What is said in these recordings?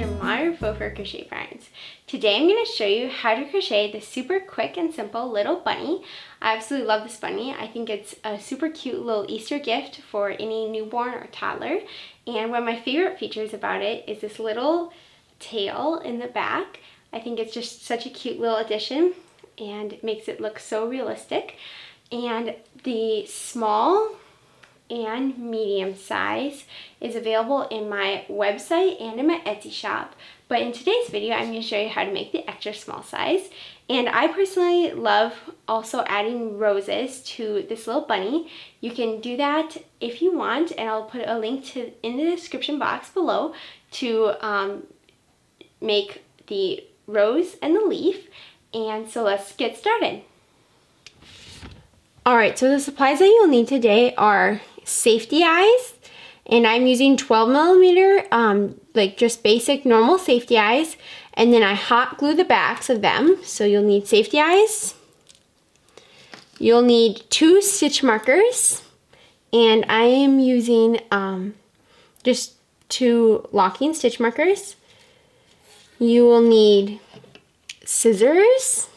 to my faux fur crochet patterns. Today I'm going to show you how to crochet this super quick and simple little bunny. I absolutely love this bunny. I think it's a super cute little Easter gift for any newborn or toddler. And one of my favorite features about it is this little tail in the back. I think it's just such a cute little addition and it makes it look so realistic. And the small and medium size is available in my website and in my Etsy shop. But in today's video, I'm going to show you how to make the extra small size. And I personally love also adding roses to this little bunny. You can do that if you want, and I'll put a link in the description box below to make the rose and the leaf. And so let's get started. Alright, so the supplies that you'll need today are safety eyes, and I'm using 12mm, like just basic normal safety eyes, and then I hot glue the backs of them. So you'll need safety eyes, you'll need 2 stitch markers, and I am using just 2 locking stitch markers. You will need scissors,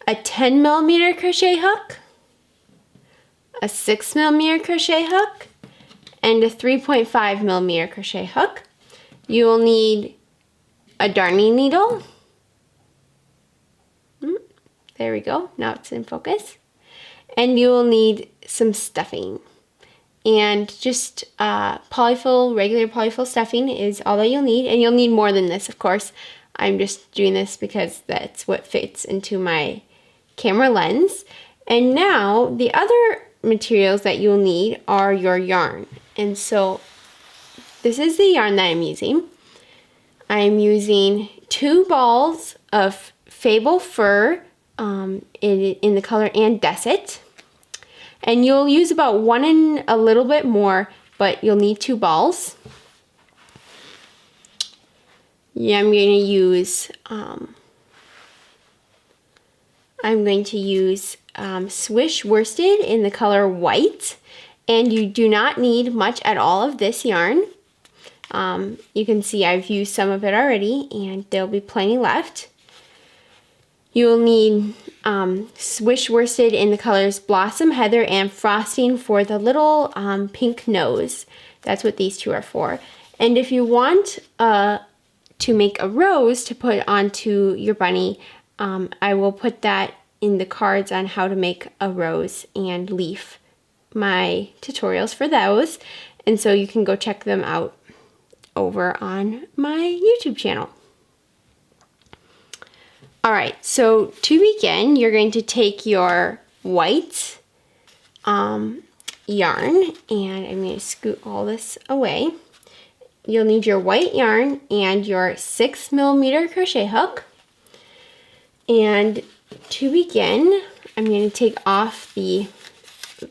a 10mm crochet hook, a 6mm crochet hook, and a 3.5mm crochet hook. You will need a darning needle. There we go, now it's in focus. And you will need some stuffing. And just polyfill, regular polyfill stuffing is all that you'll need. And you'll need more than this, of course. I'm just doing this because that's what fits into my camera lens. And now the other materials that you'll need are your yarn. And so this is the yarn that I'm using. I'm using 2 balls of Fable Fur in the color Andesite. And you'll use about 1 and a little bit more, but you'll need 2 balls. Yeah, I'm going to use Swish worsted in the color white, and you do not need much at all of this yarn. You can see I've used some of it already, and there'll be plenty left. You'll need Swish worsted in the colors Blossom Heather and frosting for the little pink nose. That's what these 2 are for. And if you want to make a rose to put onto your bunny, I will put that in the cards on how to make a rose and leaf, my tutorials for those, and so you can go check them out over on my YouTube channel. Alright, so to begin, you're going to take your white yarn, and I'm going to scoot all this away. You'll need your white yarn and your 6mm crochet hook. And to begin, I'm going to take off the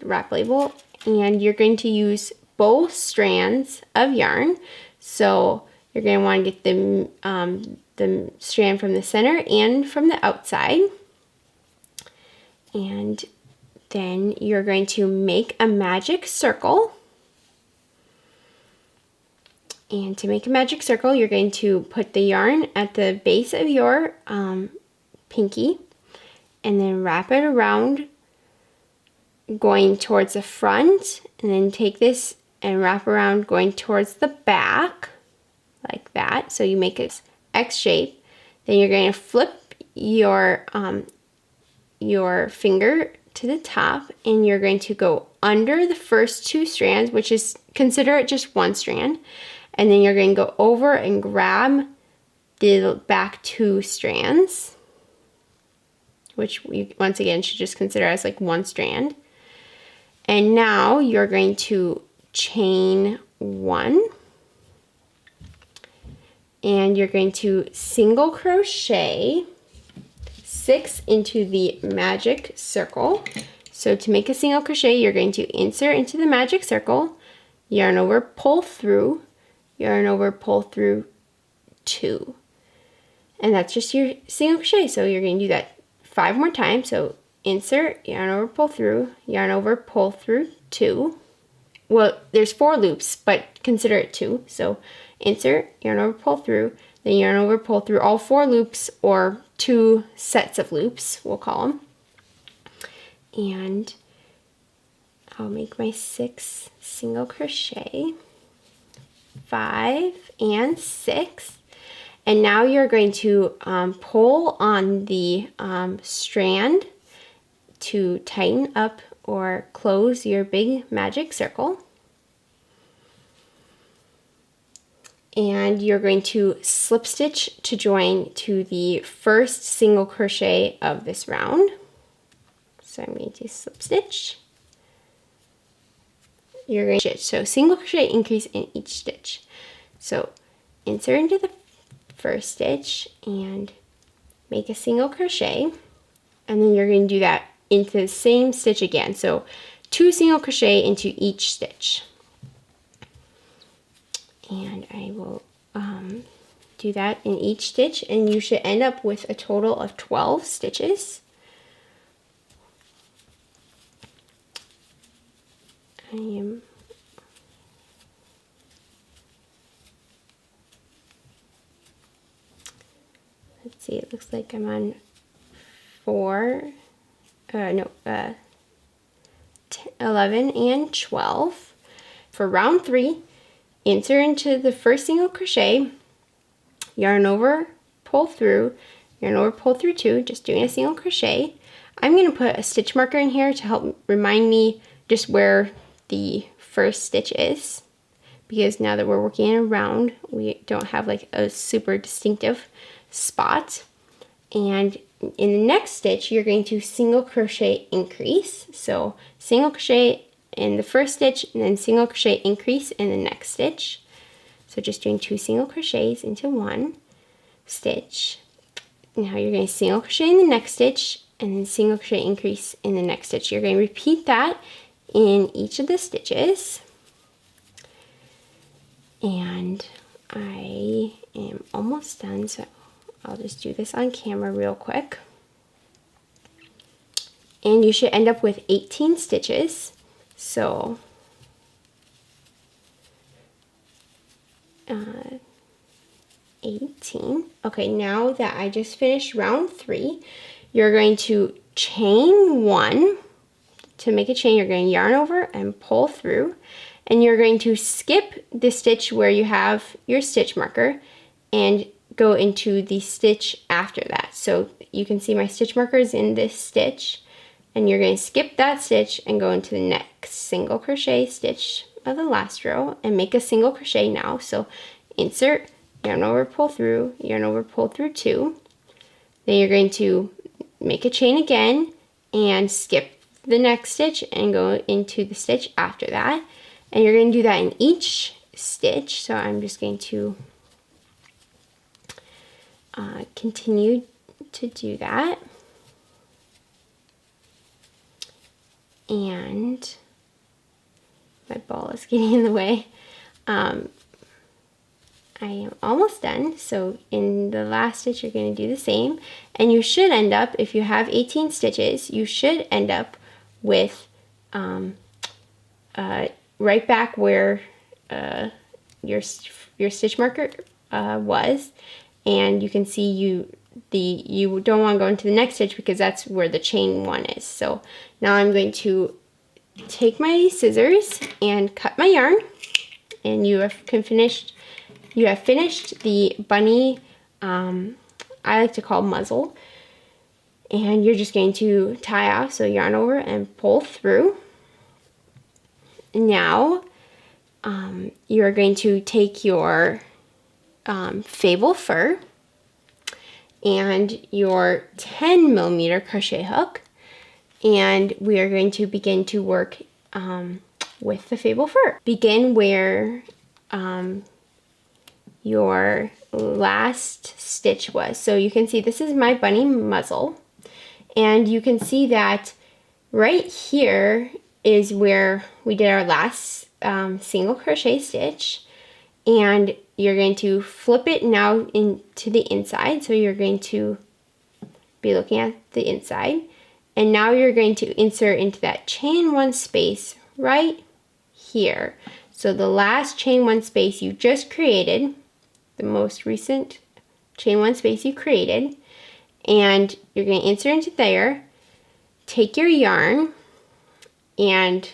wrap label, and you're going to use both strands of yarn. So you're going to want to get the strand from the center and from the outside. And then you're going to make a magic circle. And to make a magic circle, you're going to put the yarn at the base of your pinky, and then wrap it around going towards the front, and then take this and wrap around going towards the back like that. So you make it X shape. Then you're going to flip your finger to the top, and you're going to go under the first 2 strands, which is, consider it just 1 strand. And then you're going to go over and grab the back 2 strands, which you, once again, should just consider as like 1 strand. And now you're going to chain 1, and you're going to single crochet 6 into the magic circle. So to make a single crochet, you're going to insert into the magic circle, yarn over, pull through, yarn over, pull through 2. And that's just your single crochet. So you're going to do that 5 more times. So insert, yarn over, pull through, yarn over, pull through 2. Well, there's 4 loops, but consider it 2. So insert, yarn over, pull through, then yarn over, pull through all 4 loops, or 2 sets of loops, we'll call them. And I'll make my 6 single crochet, 5 and 6. And now you're going to pull on the strand to tighten up or close your big magic circle. And you're going to slip stitch to join to the first single crochet of this round. So I'm going to slip stitch. You're going to stitch, so single crochet increase in each stitch. So insert into the first stitch and make a single crochet, and then you're going to do that into the same stitch again. So 2 single crochet into each stitch. And I will do that in each stitch, and you should end up with a total of 12 stitches. Let's see, it looks like I'm on 11 and 12. For round 3, insert into the first single crochet, yarn over, pull through, yarn over, pull through 2, just doing a single crochet. I'm going to put a stitch marker in here to help remind me just where the first stitch is, because now that we're working in a round, we don't have like a super distinctive spot. And in the next stitch, you're going to single crochet increase. So single crochet in the first stitch, and then single crochet increase in the next stitch. So just doing 2 single crochets into 1 stitch. Now you're going to single crochet in the next stitch, and then single crochet increase in the next stitch. You're going to repeat that in each of the stitches. And I am almost done, so I'll just do this on camera real quick. And you should end up with 18 stitches. So 18. Okay, now that I just finished round 3, you're going to chain 1. To make a chain, you're going to yarn over and pull through, and you're going to skip the stitch where you have your stitch marker and go into the stitch after that. So you can see my stitch marker is in this stitch, and you're going to skip that stitch and go into the next single crochet stitch of the last row and make a single crochet now. So insert, yarn over, pull through, yarn over, pull through 2. Then you're going to make a chain again and skip the next stitch and go into the stitch after that. And you're going to do that in each stitch. So I'm just going to continue to do that. And my ball is getting in the way. I am almost done. So in the last stitch, you're going to do the same. And you should end up, if you have 18 stitches, you should end up with right back where your stitch marker was, and you can see you don't want to go into the next stitch because that's where the chain 1 is. So now I'm going to take my scissors and cut my yarn, and you have finished the bunny, I like to call muzzle. And you're just going to tie off, so yarn over and pull through. Now you're going to take your fable fur and your 10mm crochet hook, and we are going to begin to work with the fable fur. Begin where your last stitch was. So you can see this is my bunny muzzle. And you can see that right here is where we did our last single crochet stitch. And you're going to flip it now into the inside. So you're going to be looking at the inside. And now you're going to insert into that chain 1 space right here. So the last chain one space you just created, the most recent chain one space you created, and you're going to insert into there, take your yarn and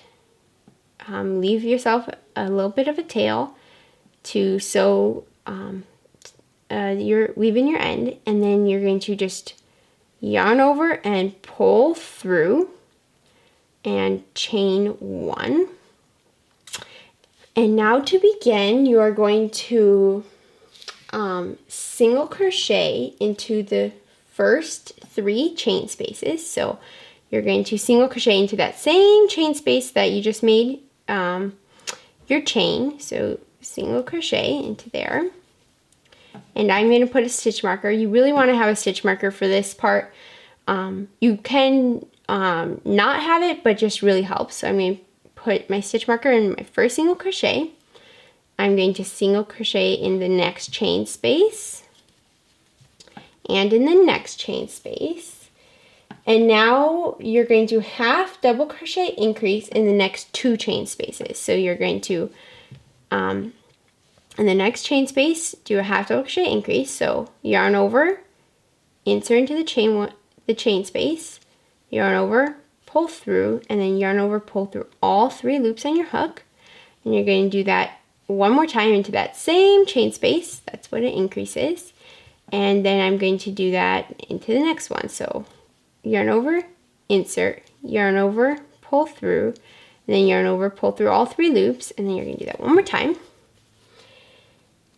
leave yourself a little bit of a tail to sew your weave in your end, and then you're going to just yarn over and pull through and chain one. And now to begin, you are going to single crochet into the first 3 chain spaces. So you're going to single crochet into that same chain space that you just made your chain. So single crochet into there. And I'm going to put a stitch marker. You really want to have a stitch marker for this part. You can not have it, but just really helps. So I'm going to put my stitch marker in my first single crochet. I'm going to single crochet in the next chain space and in the next chain space. And now you're going to half double crochet increase in the next 2 chain spaces. So you're going to, in the next chain space, do a half double crochet increase. So yarn over, insert into the chain space, yarn over, pull through, and then yarn over, pull through all 3 loops on your hook. And you're going to do that one more time into that same chain space. That's what it increases. And then I'm going to do that into the next one. So yarn over, insert, yarn over, pull through, and then yarn over, pull through all 3 loops, and then you're going to do that one more time.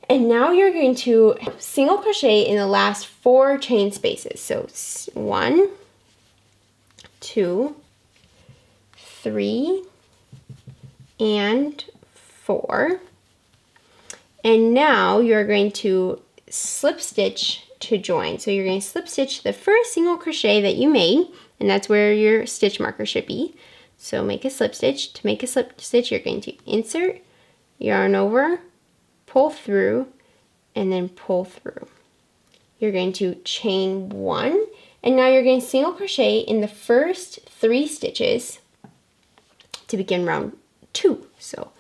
And now you're going to single crochet in the last 4 chain spaces. So 1, 2, 3, and 4. And now you're going to slip stitch to join. So you're going to slip stitch the first single crochet that you made, and that's where your stitch marker should be. So make a slip stitch. To make a slip stitch, you're going to insert, yarn over, pull through, and then pull through. You're going to chain 1, and now you're going to single crochet in the first 3 stitches to begin round 2. So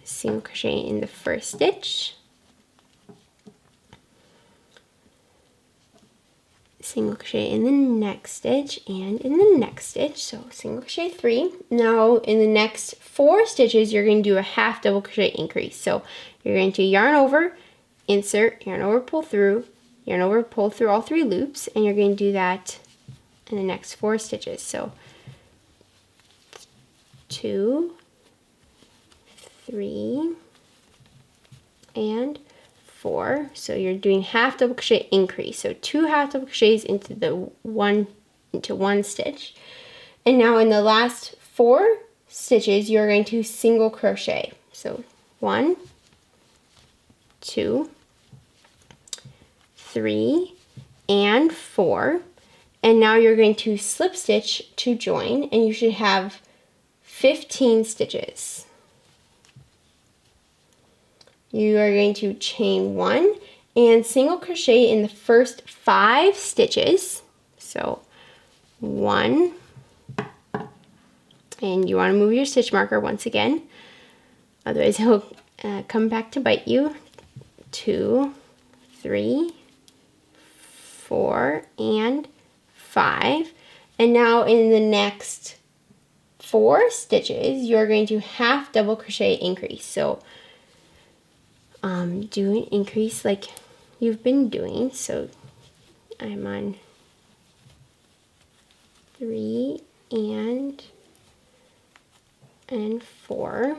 single crochet in the first stitch, single crochet in the next stitch, and in the next stitch. So single crochet 3. Now in the next 4 stitches, you're going to do a half double crochet increase. So you're going to yarn over, insert, yarn over, pull through, yarn over, pull through all 3 loops, and you're going to do that in the next 4 stitches. So 2, 3, and 4. So you're doing half double crochet increase. So 2 half double crochets into one stitch. And now in the last 4 stitches, you're going to single crochet. So 1, 2, 3, and 4. And now you're going to slip stitch to join, and you should have 15 stitches. You are going to chain 1 and single crochet in the first 5 stitches. So 1, and you want to move your stitch marker once again, otherwise it'll come back to bite you. 2, 3, 4, and 5. And now in the next 4 stitches, you're going to half double crochet increase. So do an increase like you've been doing. So I'm on 3 and 4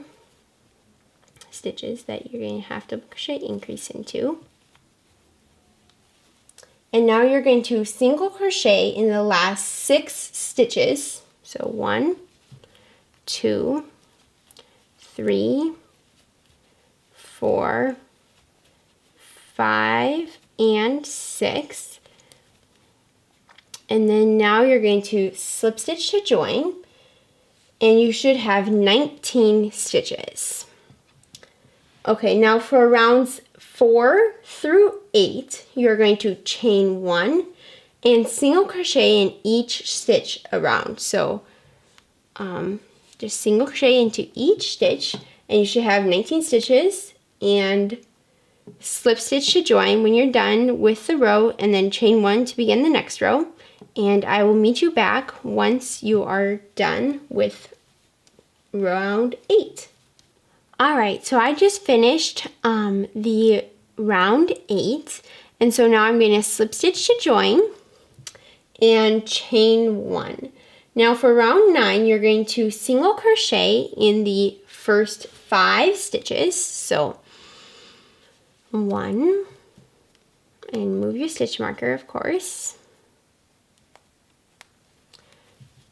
stitches that you're going to have to crochet increase into. And now you're going to single crochet in the last 6 stitches. So 1, 2, 3, 4, 5, and 6. And then now you're going to slip stitch to join, and you should have 19 stitches. Okay, now for rounds 4 through 8, you're going to chain 1 and single crochet in each stitch around. So just single crochet into each stitch, and you should have 19 stitches, and slip stitch to join when you're done with the row, and then chain 1 to begin the next row. And I will meet you back once you are done with round 8. Alright, so I just finished the round 8, and so now I'm going to slip stitch to join and chain 1. Now for round 9, you're going to single crochet in the first 5 stitches. So 1, and move your stitch marker, of course,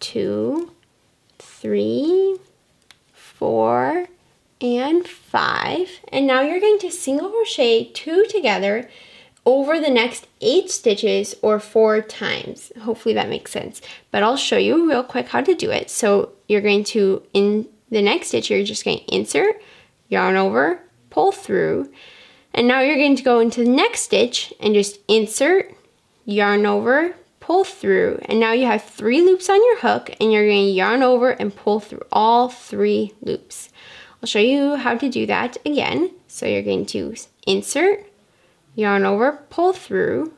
2, 3, 4, and 5. And now you're going to single crochet 2 together over the next 8 stitches, or 4 times. Hopefully that makes sense, but I'll show you real quick how to do it. So you're going to, in the next stitch, you're just going to insert, yarn over, pull through, and now you're going to go into the next stitch and just insert, yarn over, pull through, and now you have 3 loops on your hook, and you're going to yarn over and pull through all 3 loops. I'll show you how to do that again. So you're going to insert, yarn over, pull through,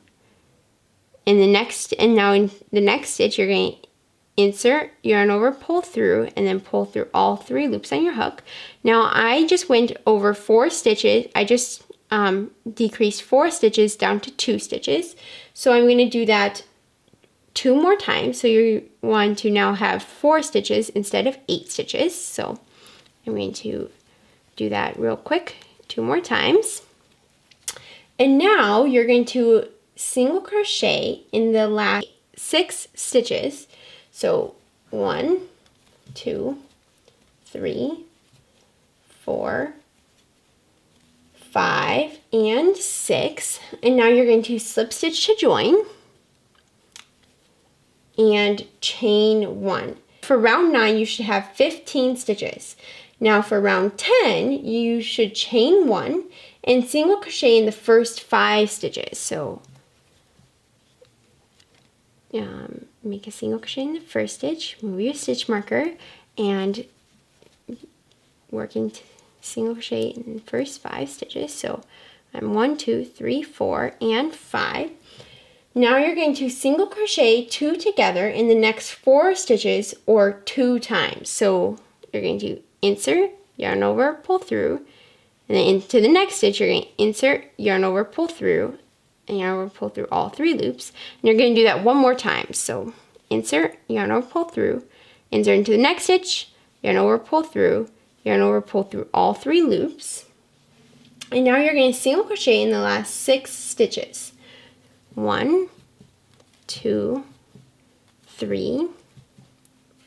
and now in the next stitch you're going to insert, yarn over, pull through, and then pull through all 3 loops on your hook. Now I just went over 4 stitches. I just decreased 4 stitches down to 2 stitches. So I'm going to do that 2 more times. So you want to now have 4 stitches instead of 8 stitches. So I'm going to do that real quick 2 more times. And now you're going to single crochet in the last 6 stitches. So 1, 2, 3, 4, 5, and 6. And now you're going to slip stitch to join and chain 1. For round 9, you should have 15 stitches. Now for round 10, you should chain 1 and single crochet in the first 5 stitches. So make a single crochet in the first stitch, move your stitch marker, and work into single crochet in the first 5 stitches. So I'm 1, 2, 3, 4, and 5. Now you're going to single crochet 2 together in the next 4 stitches, or 2 times. So you're going to insert, yarn over, pull through, and then into the next stitch you're going to insert, yarn over, pull through, and yarn over, pull through all 3 loops. And you're going to do that 1 more time. So insert, yarn over, pull through, insert into the next stitch, yarn over, pull through, yarn over, pull through all 3 loops. And now you're going to single crochet in the last 6 stitches. 1, 2, 3,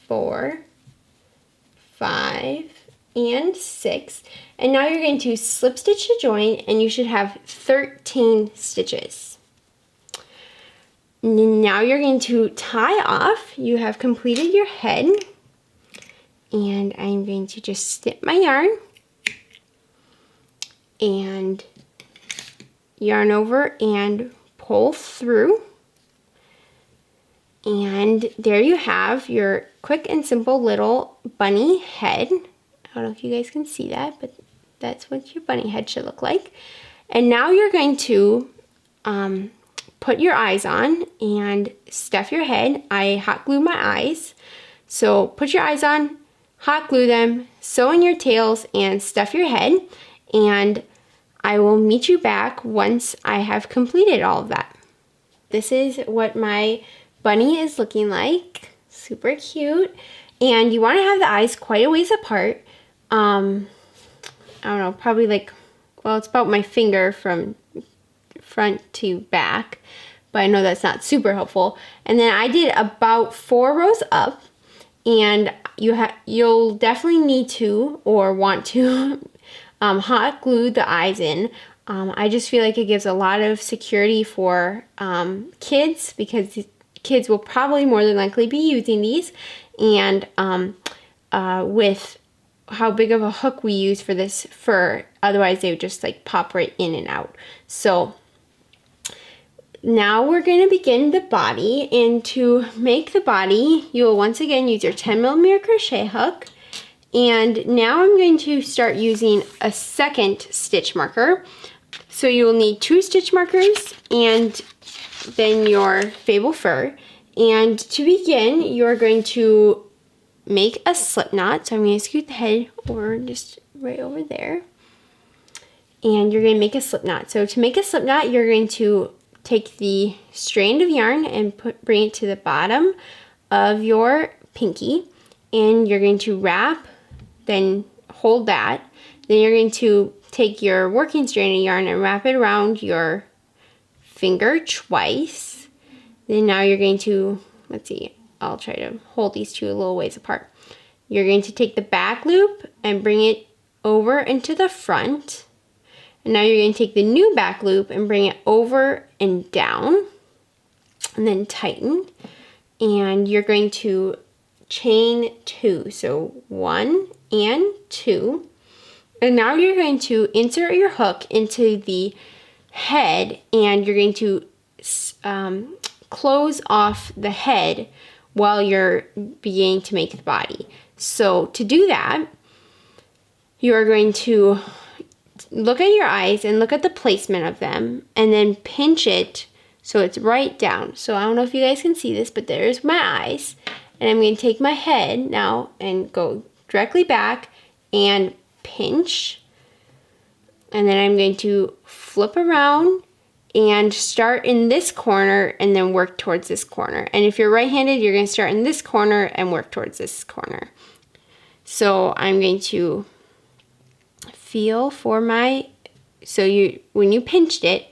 4, 5, and 6. And now you're going to slip stitch to join, and you should have 13 stitches. Now you're going to tie off. You have completed your head, and I'm going to just snip my yarn and yarn over and pull through. And there you have your quick and simple little bunny head. I don't know if you guys can see that, but that's what your bunny head should look like. And now you're going to put your eyes on and stuff your head. I hot glue my eyes. So put your eyes on, hot glue them, sew in your tails, and stuff your head. And I will meet you back once I have completed all of that. This is what my bunny is looking like. Super cute. And you want to have the eyes quite a ways apart. I don't know, probably like, well, it's about my finger from front to back, but I know that's not super helpful. And then I did about 4 rows up, and you'll definitely need to, or want to, hot glue the eyes in. I just feel like it gives a lot of security for kids, because kids will probably more than likely be using these, and with how big of a hook we use for this fur, otherwise they would just like pop right in and out. So now we're going to begin the body, and to make the body you will once again use your 10mm crochet hook, And now I'm going to start using a second stitch marker. So you will need 2 stitch markers and then your Fable Fur. And to begin, you're going to make a slip knot. So I'm going to scoot the head over just right over there. And you're going to make a slip knot. So to make a slip knot, you're going to take the strand of yarn and bring it to the bottom of your pinky. And you're going to wrap, then hold that. Then you're going to take your working strand of yarn and wrap it around your finger twice. Then now you're going to, let's see, I'll try to hold these two a little ways apart. You're going to take the back loop and bring it over into the front. And now you're going to take the new back loop and bring it over and down. And then tighten. And you're going to chain 2. So 1 and 2. And now you're going to insert your hook into the head and you're going to close off the head while you're beginning to make the body. So to do that, you are going to look at your eyes and look at the placement of them and then pinch it so it's right down. So I don't know if you guys can see this, but there's my eyes. And I'm going to take my head now and go directly back and pinch. And then I'm going to flip around and start in this corner and then work towards this corner. And if you're right-handed, you're going to start in this corner and work towards this corner. So I'm going to feel for my, when you pinched it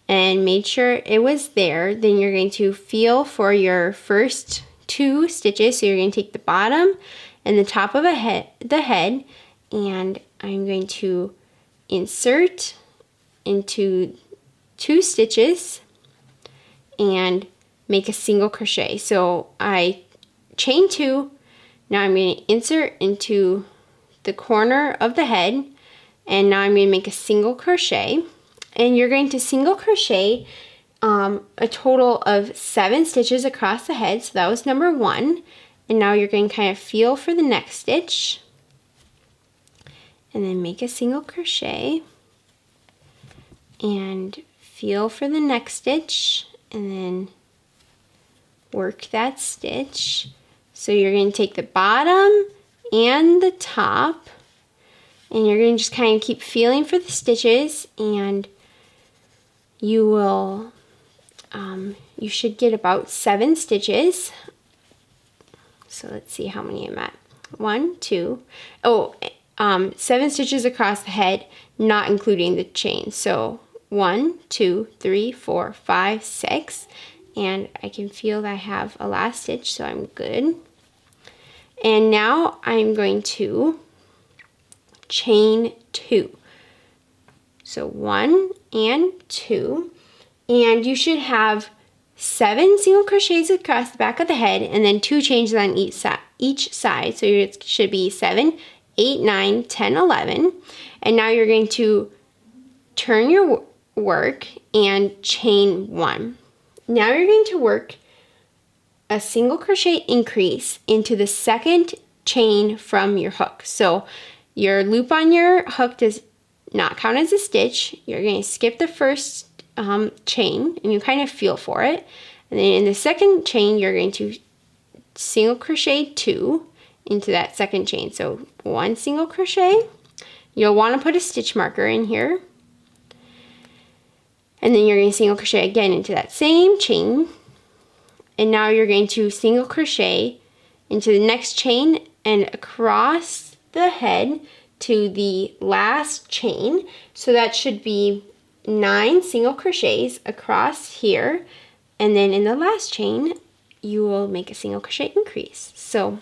and made sure it was there, then you're going to feel for your first 2 stitches. So you're going to take the bottom and the top of the head, and I'm going to insert into 2 stitches and make a single crochet. So I chain 2. Now I'm going to insert into the corner of the head, and now I'm going to make a single crochet. And you're going to single crochet a total of 7 stitches across the head. So that was number 1. And now you're going to kind of feel for the next stitch and then make a single crochet and feel for the next stitch and then work that stitch. So you're going to take the bottom and the top and you're going to just kind of keep feeling for the stitches, and you will you should get about 7 stitches. So let's see how many I'm at. 1, 2, 7 stitches across the head, not including the chain. So 1, 2, 3, 4, 5, 6, and I can feel that I have a last stitch, so I'm good. And now I'm going to chain 2. So 1 and 2, and you should have 7 single crochets across the back of the head and then 2 chains on each side. So it should be 7, 8, 9, 10, 11. And now you're going to turn your work and chain 1. Now you're going to work a single crochet increase into the second chain from your hook. So your loop on your hook does not count as a stitch. You're going to skip the first chain and you kind of feel for it, and then in the second chain you're going to single crochet 2 into that second chain. So 1 single crochet, you'll want to put a stitch marker in here, and then you're going to single crochet again into that same chain, and now you're going to single crochet into the next chain and across the head to the last chain. So that should be 9 single crochets across here, and then in the last chain you will make a single crochet increase. So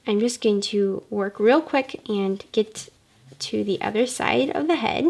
I'm just going to work real quick and get to the other side of the head.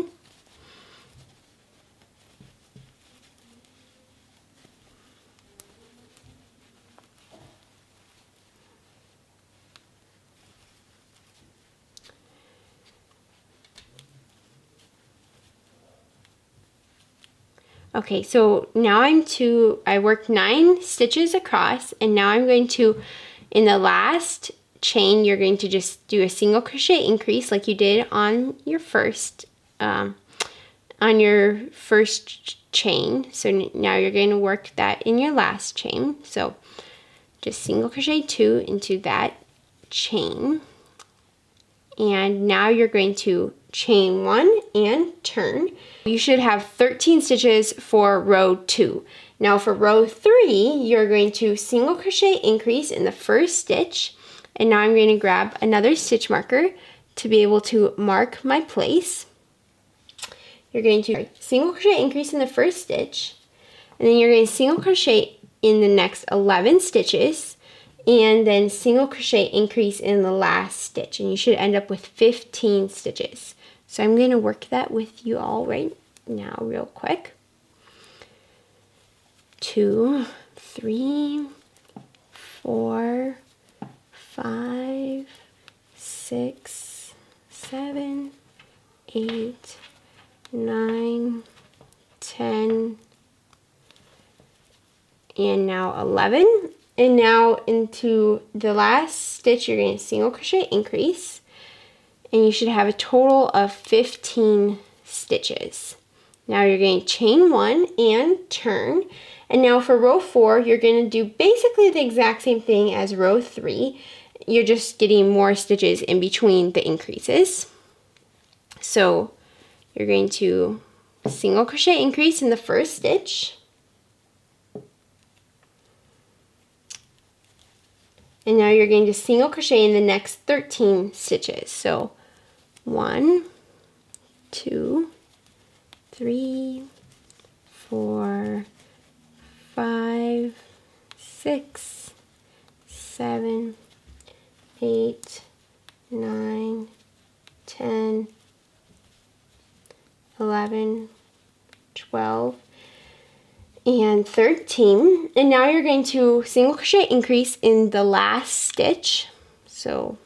Okay, so now I worked 9 stitches across, and now I'm going to, in the last chain, you're going to just do a single crochet increase like you did on your first chain. So now you're going to work that in your last chain. So just single crochet 2 into that chain, and now you're going to chain 1 and turn. You should have 13 stitches for row 2. Now for row 3, you're going to single crochet increase in the first stitch, and now I'm going to grab another stitch marker to be able to mark my place. You're going to single crochet increase in the first stitch, and then you're going to single crochet in the next 11 stitches, and then single crochet increase in the last stitch, and you should end up with 15 stitches. So I'm going to work that with you all right now real quick. 2, 3, 4, 5, 6, 7, 8, 9, 10, and now 11. And now into the last stitch, you're going to single crochet increase, and you should have a total of 15 stitches. Now you're going to chain 1 and turn. And now for row 4, you're going to do basically the exact same thing as row 3. You're just getting more stitches in between the increases. So you're going to single crochet increase in the first stitch, and now you're going to single crochet in the next 13 stitches. So 1, 2, 3, 4, 5, 6, 7, 8, 9, 10, 11, 12, and 13. And now you're going to single crochet increase in the last stitch. So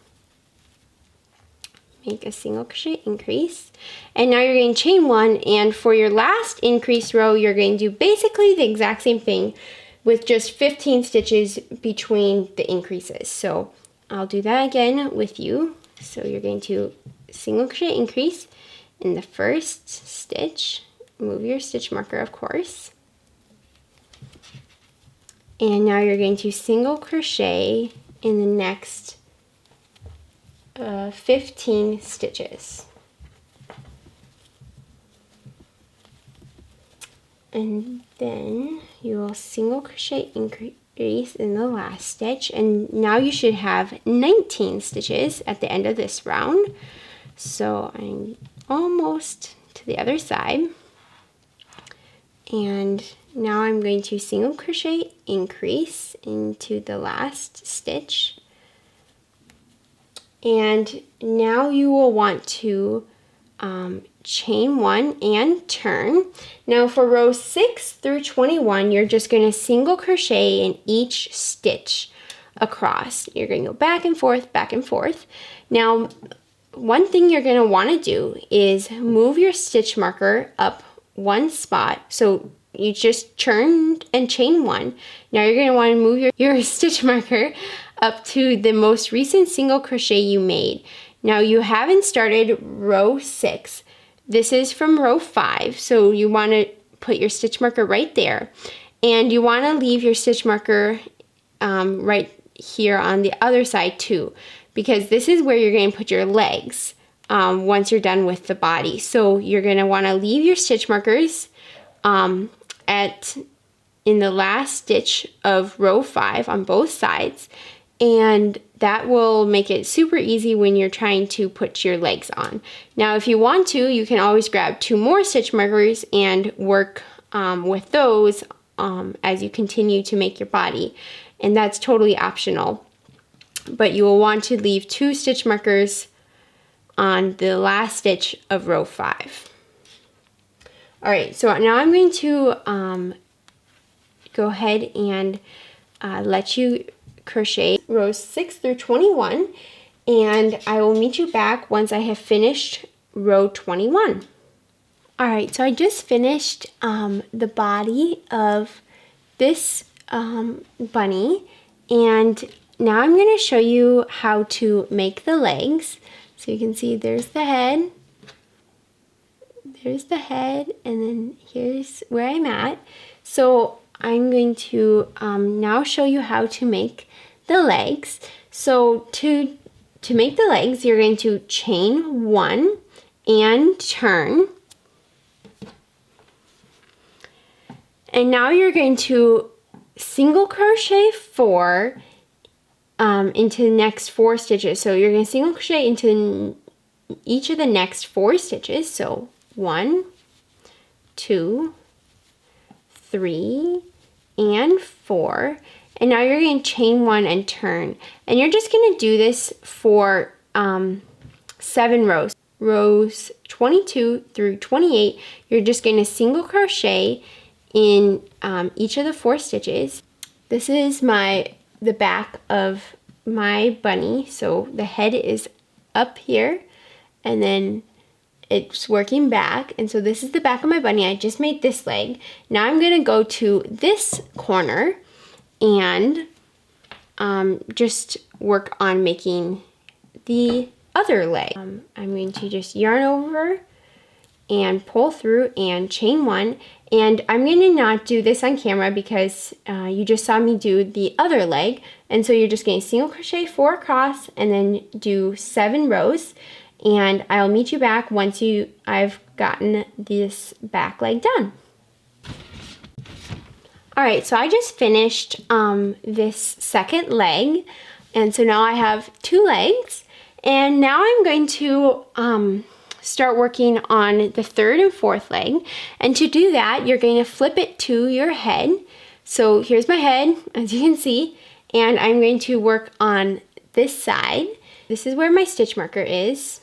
make a single crochet increase, and now you're going to chain 1, and for your last increase row, you're going to do basically the exact same thing with just 15 stitches between the increases. So I'll do that again with you. So you're going to single crochet increase in the first stitch, move your stitch marker of course, and now you're going to single crochet in the next 15 stitches. And then you will single crochet increase in the last stitch, and now you should have 19 stitches at the end of this round. So I'm almost to the other side, and now I'm going to single crochet increase into the last stitch, and now you will want to chain 1 and turn. Now for rows 6 through 21, you're just going to single crochet in each stitch across. You're going to go back and forth, back and forth. Now one thing you're going to want to do is move your stitch marker up one spot. So you just turned and chain 1. Now you're going to want to move your stitch marker up to the most recent single crochet you made. Now you haven't started row 6. This is from row 5, so you want to put your stitch marker right there, and you want to leave your stitch marker right here on the other side too, because this is where you're going to put your legs once you're done with the body. So you're going to want to leave your stitch markers in the last stitch of row 5 on both sides, and that will make it super easy when you're trying to put your legs on. Now if you want to, you can always grab 2 more stitch markers and work with those as you continue to make your body, and that's totally optional. But you will want to leave 2 stitch markers on the last stitch of row 5. Alright, so now I'm going to go ahead and let you crochet rows 6 through 21, and I will meet you back once I have finished row 21. Alright, so I just finished the body of this bunny, and now I'm going to show you how to make the legs. So you can see there's the head, and then here's where I'm at. So I'm going to now show you how to make the legs. So to make the legs, you're going to chain 1 and turn. And now you're going to single crochet 4 into the next 4 stitches. So you're going to single crochet into each of the next 4 stitches. So 1, 2, 3, and 4. And now you're going to chain 1 and turn. And you're just going to do this for 7 rows. Rows 22 through 28, you're just going to single crochet in each of the 4 stitches. This is the back of my bunny. So the head is up here, and then it's working back. And so this is the back of my bunny. I just made this leg. Now I'm going to go to this corner and just work on making the other leg. I'm going to just yarn over and pull through and chain 1. And I'm going to not do this on camera because you just saw me do the other leg. And so you're just going to single crochet 4 across and then do 7 rows. And I'll meet you back once I've gotten this back leg done. Alright, so I just finished this second leg. And so now I have 2 legs. And now I'm going to start working on the 3rd and 4th leg. And to do that, you're going to flip it to your head. So here's my head, as you can see, and I'm going to work on this side. This is where my stitch marker is.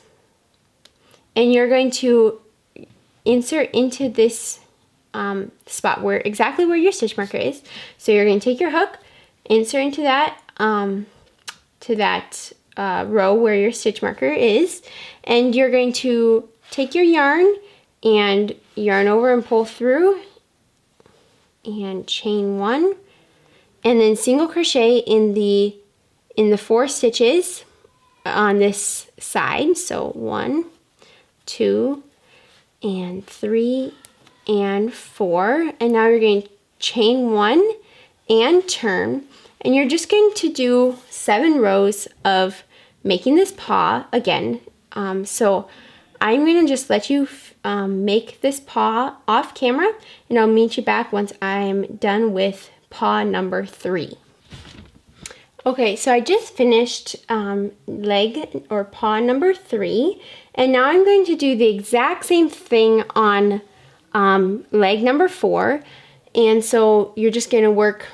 And you're going to insert into this spot exactly where your stitch marker is. So you're going to take your hook, insert into that row where your stitch marker is, and you're going to take your yarn and yarn over and pull through and chain 1, and then single crochet in the 4 stitches on this side. So 1, 2, and 3, and 4. And now you're going to chain 1 and turn. And you're just going to do 7 rows of making this paw again. So I'm going to just let you make this paw off camera, and I'll meet you back once I'm done with paw number 3. Okay, so I just finished leg or paw number 3, and now I'm going to do the exact same thing on leg number 4. And so you're just going to work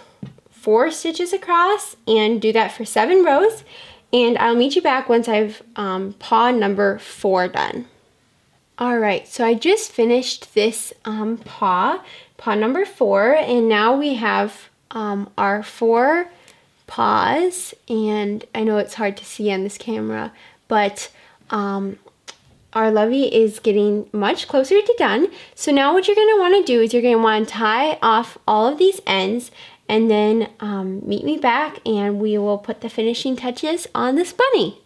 4 stitches across and do that for 7 rows, and I'll meet you back once I've paw number 4 done. Alright, so I just finished this paw number 4, and now we have our 4 paws, and I know it's hard to see on this camera, but our lovey is getting much closer to done. So now what you're going to want to do is you're going to want to tie off all of these ends, and then meet me back and we will put the finishing touches on this bunny.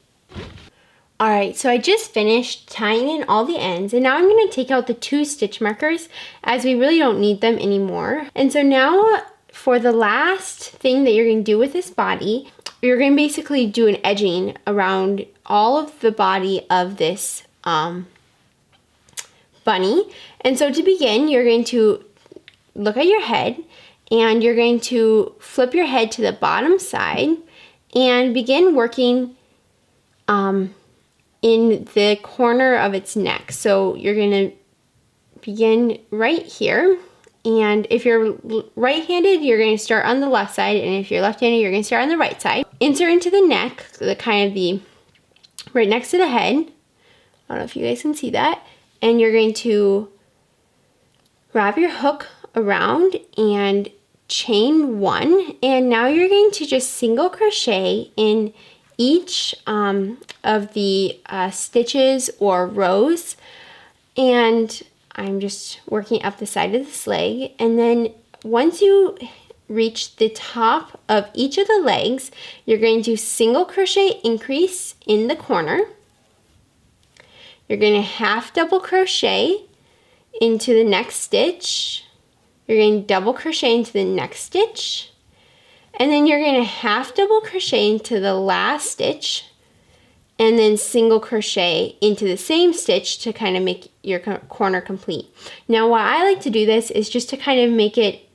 Alright, so I just finished tying in all the ends, and now I'm going to take out the 2 stitch markers as we really don't need them anymore. And so now for the last thing that you're going to do with this body, you're going to basically do an edging around all of the body of this bunny. And so to begin, you're going to look at your head, and you're going to flip your head to the bottom side and begin working in the corner of its neck. So you're going to begin right here, and if you're right-handed, you're going to start on the left side, and if you're left-handed, you're going to start on the right side. Insert into the neck, the right next to the head. I don't know if you guys can see that. And you're going to wrap your hook around and chain 1, and now you're going to just single crochet in each of the stitches or rows, and I'm just working up the side of this leg. And then once you reach the top of each of the legs, you're going to single crochet increase in the corner. You're going to half double crochet into the next stitch. You're going to double crochet into the next stitch. And then you're going to half double crochet into the last stitch. And then single crochet into the same stitch to kind of make your corner complete. Now why I like to do this is just to kind of make it,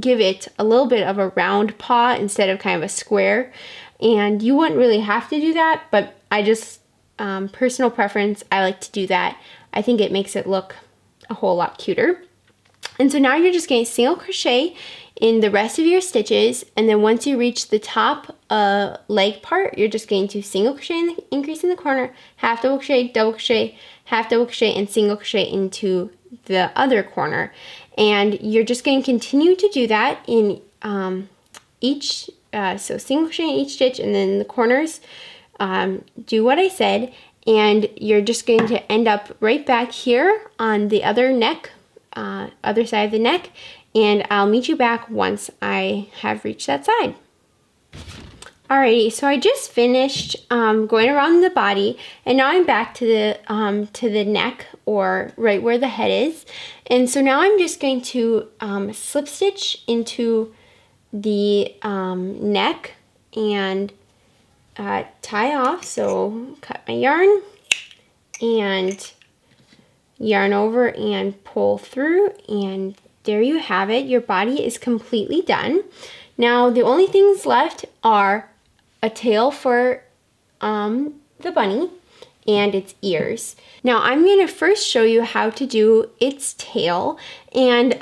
give it a little bit of a round paw instead of kind of a square. And you wouldn't really have to do that, but I just, personal preference, I like to do that. I think it makes it look a whole lot cuter. And so now you're just going to single crochet in the rest of your stitches, and then once you reach the top leg part, you're just going to single crochet increase in the corner, half double crochet, double crochet, half double crochet, and single crochet into the other corner. And you're just going to continue to do that in each, so single crochet in each stitch, and then the corners, do what I said, and you're just going to end up right back here on the other neck, other side of the neck, and I'll meet you back once I have reached that side. Alrighty, so I just finished going around the body, and now I'm back to the neck, or right where the head is. And so now I'm just going to slip stitch into the neck and tie off. So cut my yarn and yarn over and pull through, and there you have it. Your body is completely done. Now the only things left are a tail for the bunny and its ears. Now I'm going to first show you how to do its tail, and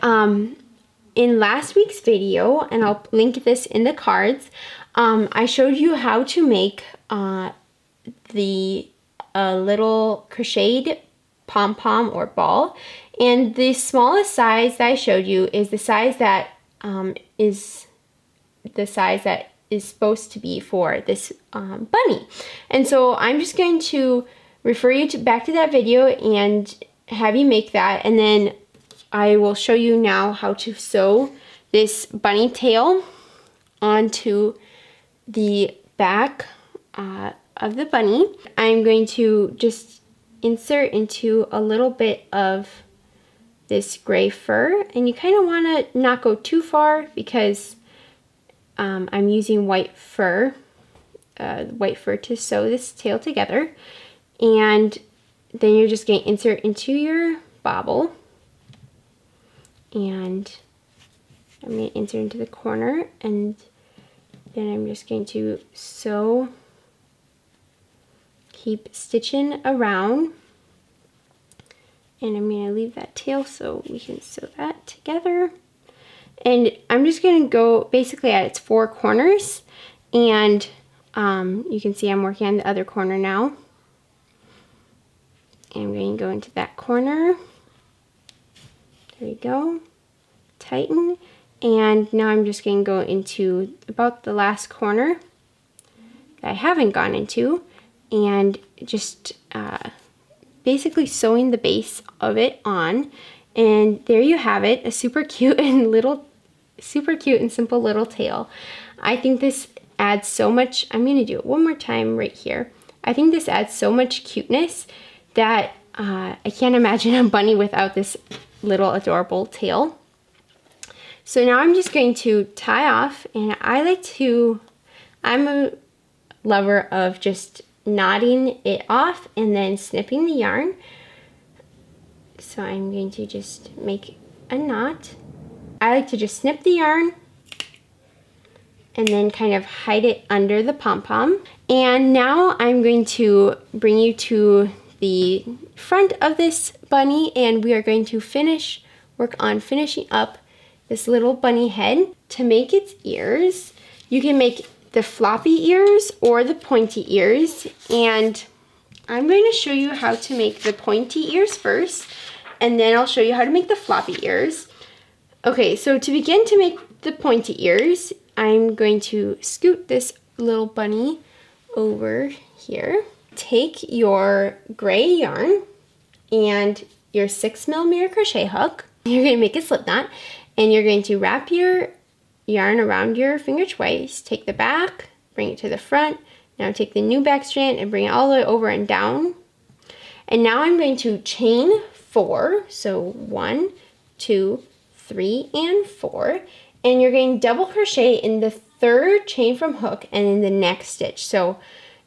in last week's video, and I'll link this in the cards, I showed you how to make the little crocheted pom-pom or ball, and the smallest size that I showed you is the size that is supposed to be for this bunny. And so I'm just going to refer you back to that video and have you make that, and then I will show you now how to sew this bunny tail onto the back of the bunny. I'm going to just insert into a little bit of this gray fur, and you kind of want to not go too far because I'm using white fur to sew this tail together. And then you're just going to insert into your bobble, and I'm going to insert into the corner, and then I'm just going to sew, keep stitching around, and I'm going to leave that tail so we can sew that together. And I'm just going to go basically at its four corners, and you can see I'm working on the other corner now. And I'm going to go into that corner. There you go. Tighten. And now I'm just going to go into about the last corner that I haven't gone into, and just basically sewing the base of it on. And there you have it, a super cute and simple little tail. I think this adds so much. I'm going to do it one more time right here. I think this adds so much cuteness that I can't imagine a bunny without this little adorable tail. So now I'm just going to tie off, and I'm a lover of just knotting it off and then snipping the yarn. So I'm going to just make a knot. I like to just snip the yarn and then kind of hide it under the pom-pom. And now I'm going to bring you to the front of this bunny, and we are going to work on finishing up this little bunny head. To make its ears, you can make the floppy ears or the pointy ears, and I'm going to show you how to make the pointy ears first, and then I'll show you how to make the floppy ears. Okay, so to begin to make the pointy ears, I'm going to scoot this little bunny over here. Take your gray yarn and your 6mm crochet hook. You're going to make a slip knot, and you're going to wrap your yarn around your finger twice, take the back, bring it to the front. Now take the new back strand and bring it all the way over and down. And now I'm going to chain 4. So 1, 2, 3, and 4. And you're going to double crochet in the 3rd chain from hook and in the next stitch. So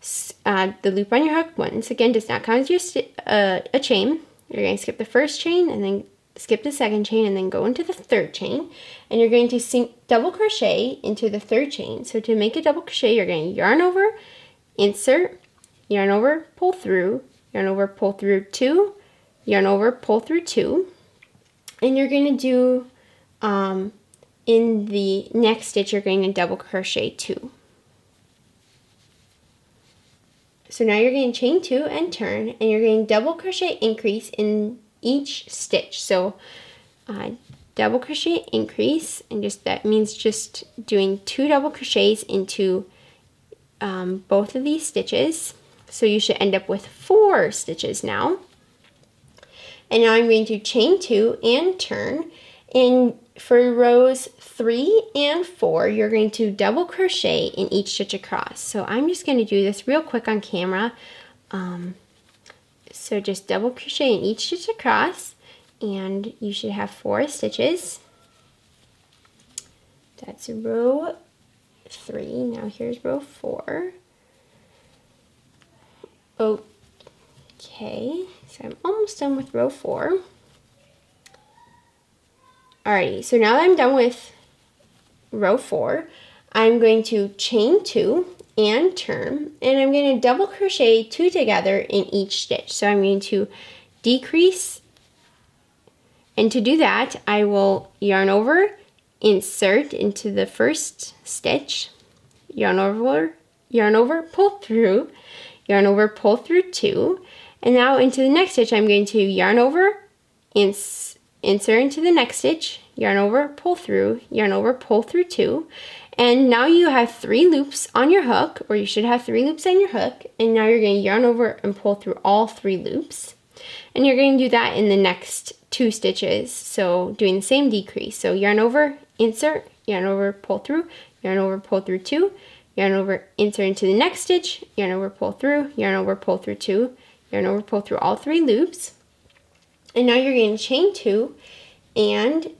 the loop on your hook, once again, does not count as your a chain. You're going to skip the 1st chain and then skip the 2nd chain and then go into the 3rd chain. And you're going to double crochet into the 3rd chain. So to make a double crochet, you're going to yarn over, insert, yarn over, pull through, yarn over, pull through 2, yarn over, pull through 2. And you're going to do, in the next stitch, you're going to double crochet 2. So now you're going to chain 2 and turn, and you're going to double crochet increase in each stitch. So double crochet increase, and that means just doing 2 double crochets into both of these stitches. So you should end up with 4 stitches now. And now I'm going to chain 2 and turn. And for rows 3 and 4, you're going to double crochet in each stitch across. So I'm just going to do this real quick on camera. So just double crochet in each stitch across, and you should have 4 stitches. That's row 3. Now here's row 4. Okay, so I'm almost done with row 4. Alrighty, so now that I'm done with row 4, I'm going to chain 2 and turn, and I'm going to double crochet 2 together in each stitch. So I'm going to decrease, and to do that, I will yarn over, insert into the 1st stitch, yarn over, pull through, yarn over, pull through 2, and now into the next stitch, I'm going to yarn over, insert into the next stitch, yarn over, pull through, yarn over, pull through 2, and now you have 3 loops on your hook, or you should have 3 loops on your hook, and now you're going to yarn over and pull through all 3 loops, and you're going to do that in the next 2 stitches, so doing the same decrease. So yarn over, insert, yarn over, pull through, yarn over, pull through 2, yarn over, insert into the next stitch, yarn over, pull through, yarn over, pull through 2, yarn over, pull through all 3 loops. And now you're going to chain 2 and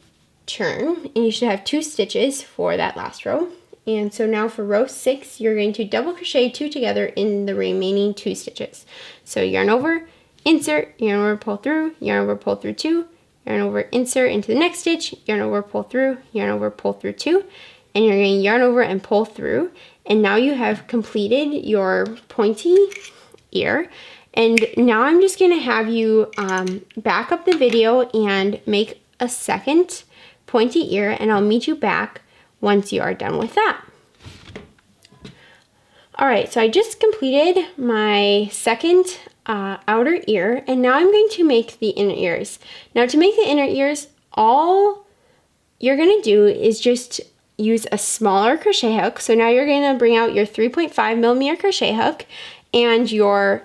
turn, and you should have 2 stitches for that last row. And so now for row 6, you're going to double crochet 2 together in the remaining 2 stitches. So yarn over, insert, yarn over, pull through, yarn over, pull through 2, yarn over, insert into the next stitch, yarn over, pull through, yarn over, pull through 2, and you're going to yarn over and pull through. And now you have completed your pointy ear. And now I'm just going to have you back up the video and make a second pointy ear, and I'll meet you back once you are done with that. Alright, so I just completed my second outer ear, and now I'm going to make the inner ears. Now to make the inner ears, all you're going to do is just use a smaller crochet hook. So now you're going to bring out your 3.5mm crochet hook and your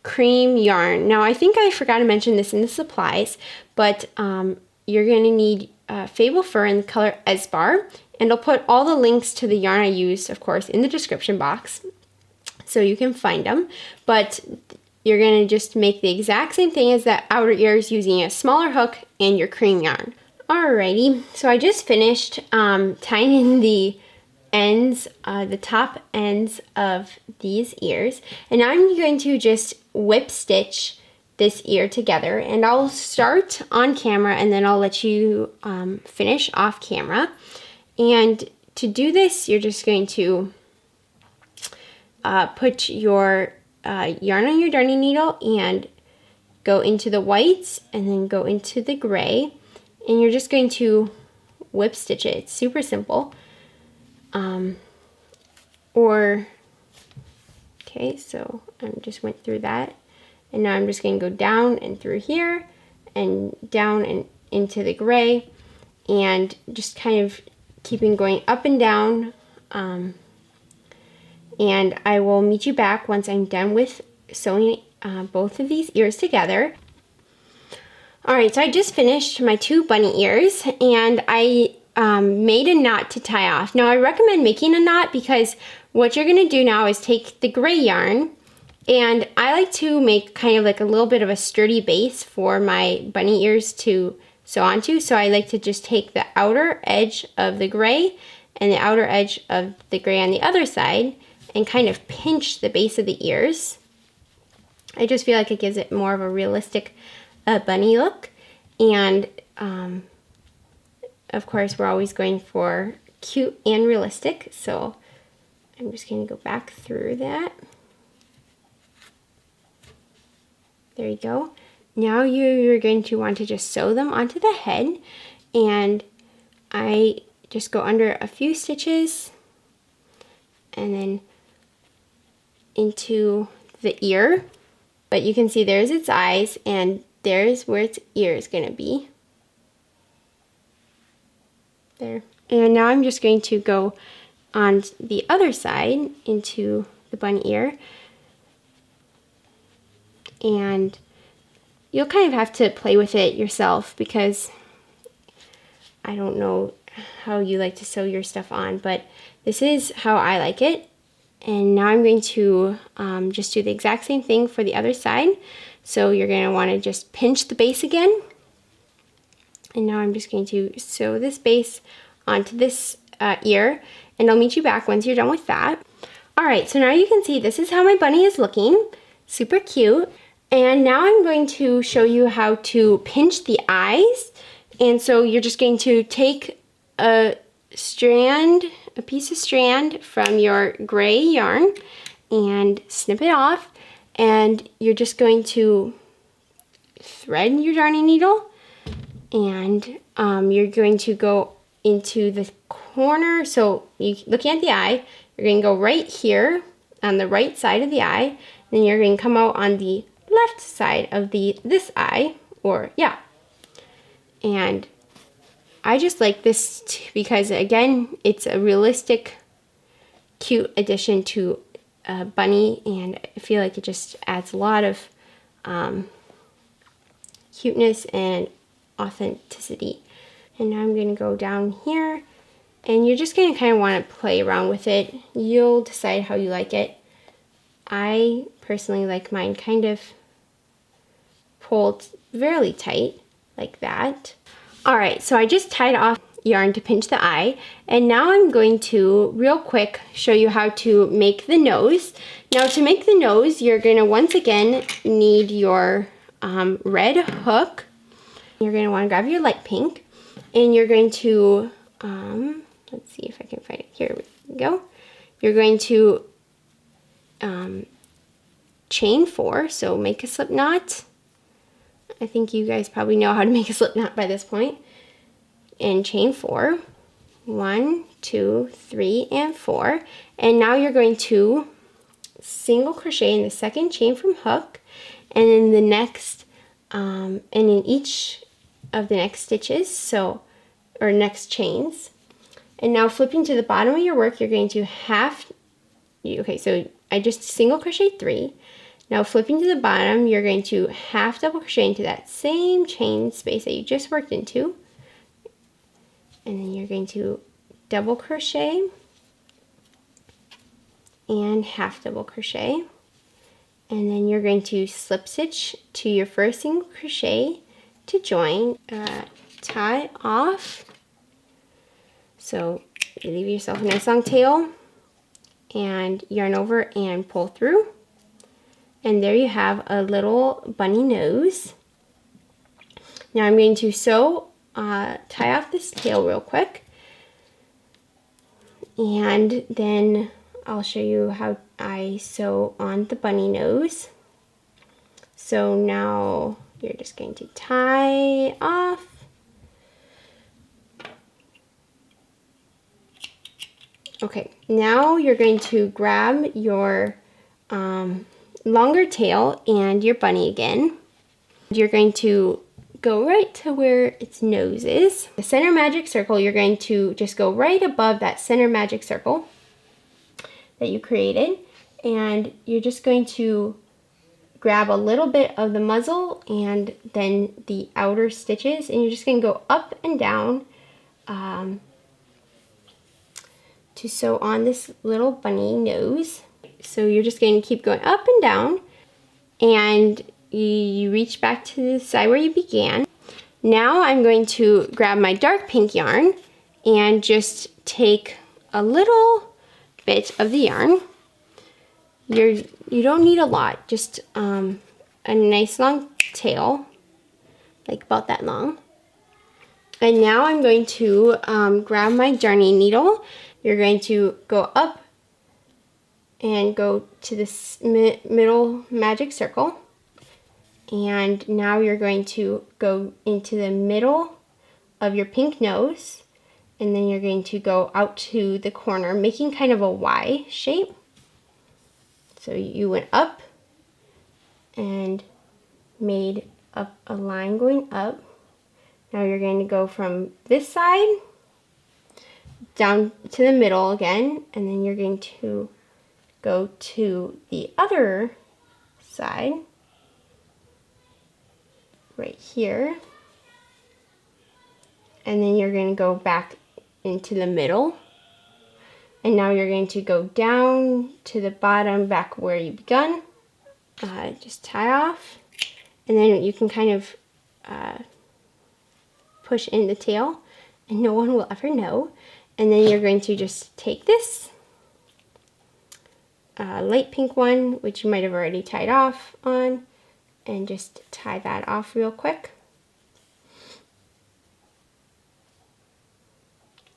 cream yarn. Now I think I forgot to mention this in the supplies, but you're going to need Fable Fur in the color Esbar, and I'll put all the links to the yarn I used, of course, in the description box so you can find them. But you're going to just make the exact same thing as that outer ears using a smaller hook and your cream yarn. Alrighty, so I just finished tying in the ends, the top ends of these ears, and now I'm going to just whip stitch this ear together, and I'll start on camera and then I'll let you finish off camera. And to do this, you're just going to put your yarn on your darning needle and go into the whites and then go into the gray, and you're just going to whip stitch it. It's super simple. Okay, so I just went through that, and now I'm just going to go down and through here and down and into the gray, and just kind of keeping going up and down, and I will meet you back once I'm done with sewing both of these ears together. Alright, so I just finished my 2 bunny ears, and I made a knot to tie off. Now I recommend making a knot because what you're gonna do now is take the gray yarn, and I like to make kind of like a little bit of a sturdy base for my bunny ears to sew onto. So I like to just take the outer edge of the gray and the outer edge of the gray on the other side and kind of pinch the base of the ears. I just feel like it gives it more of a realistic bunny look. And of course, we're always going for cute and realistic. So I'm just going to go back through that. There you go. Now you're going to want to just sew them onto the head, and I just go under a few stitches and then into the ear. But you can see there's its eyes, and there's where its ear is going to be. There. And now I'm just going to go on the other side into the bunny ear. And you'll kind of have to play with it yourself because I don't know how you like to sew your stuff on, but this is how I like it. And now I'm going to just do the exact same thing for the other side. So you're going to want to just pinch the base again. And now I'm just going to sew this base onto this ear, and I'll meet you back once you're done with that. All right, so now you can see this is how my bunny is looking. Super cute. And now I'm going to show you how to pinch the eyes. And so you're just going to take a piece of strand from your gray yarn and snip it off. And you're just going to thread your darning needle, and you're going to go into the corner. So looking at the eye, you're going to go right here on the right side of the eye. Then you're going to come out on the left side of this eye, and I just like this because again, it's a realistic, cute addition to a bunny, and I feel like it just adds a lot of cuteness and authenticity. And now I'm going to go down here, and you're just going to kind of want to play around with it. You'll decide how you like it. I personally like mine kind of pulled fairly tight like that. All right, so I just tied off yarn to pinch the eye, and now I'm going to real quick show you how to make the nose. Now to make the nose, you're going to once again need your red hook. You're going to want to grab your light pink, and you're going to let's see if I can find it. Here we go. You're going to chain 4, so make a slip knot. I think you guys probably know how to make a slip knot by this point. And chain 4. 1, 2, 3, and 4. And now you're going to single crochet in the second chain from hook, and in the next, and in each of the next stitches, or next chains. And now flipping to the bottom of your work, you're going to okay, so I just single crochet 3. Now flipping to the bottom, you're going to half double crochet into that same chain space that you just worked into. And then you're going to double crochet and half double crochet. And then you're going to slip stitch to your first single crochet to join, tie off. So you leave yourself a nice long tail and yarn over and pull through. And there you have a little bunny nose. Now I'm going to tie off this tail real quick, and then I'll show you how I sew on the bunny nose. So now you're just going to tie off. Okay, now you're going to grab your longer tail and your bunny again. You're going to go right to where its nose is. The center magic circle, you're going to just go right above that center magic circle that you created, and you're just going to grab a little bit of the muzzle and then the outer stitches, and you're just going to go up and down to sew on this little bunny nose. So you're just going to keep going up and down, and you reach back to the side where you began. Now I'm going to grab my dark pink yarn and just take a little bit of the yarn. You don't need a lot, just a nice long tail, like about that long. And now I'm going to grab my darning needle. You're going to go up and go to this middle magic circle. And now you're going to go into the middle of your pink nose, and then you're going to go out to the corner, making kind of a Y shape. So you went up and made up a line going up. Now you're going to go from this side down to the middle again, and then you're going to go to the other side right here, and then you're going to go back into the middle, and now you're going to go down to the bottom back where you begun. Just tie off, and then you can kind of push in the tail, and no one will ever know. And then you're going to just take this light pink one, which you might have already tied off on, and just tie that off real quick.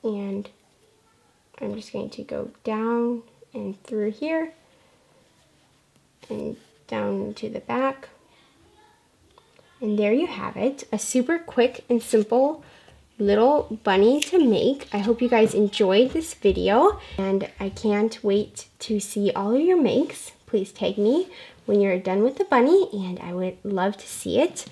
And I'm just going to go down and through here and down to the back. And there you have it, a super quick and simple little bunny to make. I hope you guys enjoyed this video, and I can't wait to see all of your makes. Please tag me when you're done with the bunny, and I would love to see it.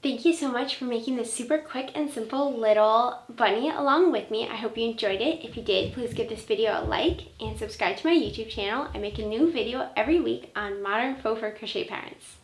Thank you so much for making this super quick and simple little bunny along with me. I hope you enjoyed it. If you did, please give this video a like and subscribe to my YouTube channel. I make a new video every week on modern faux fur crochet patterns.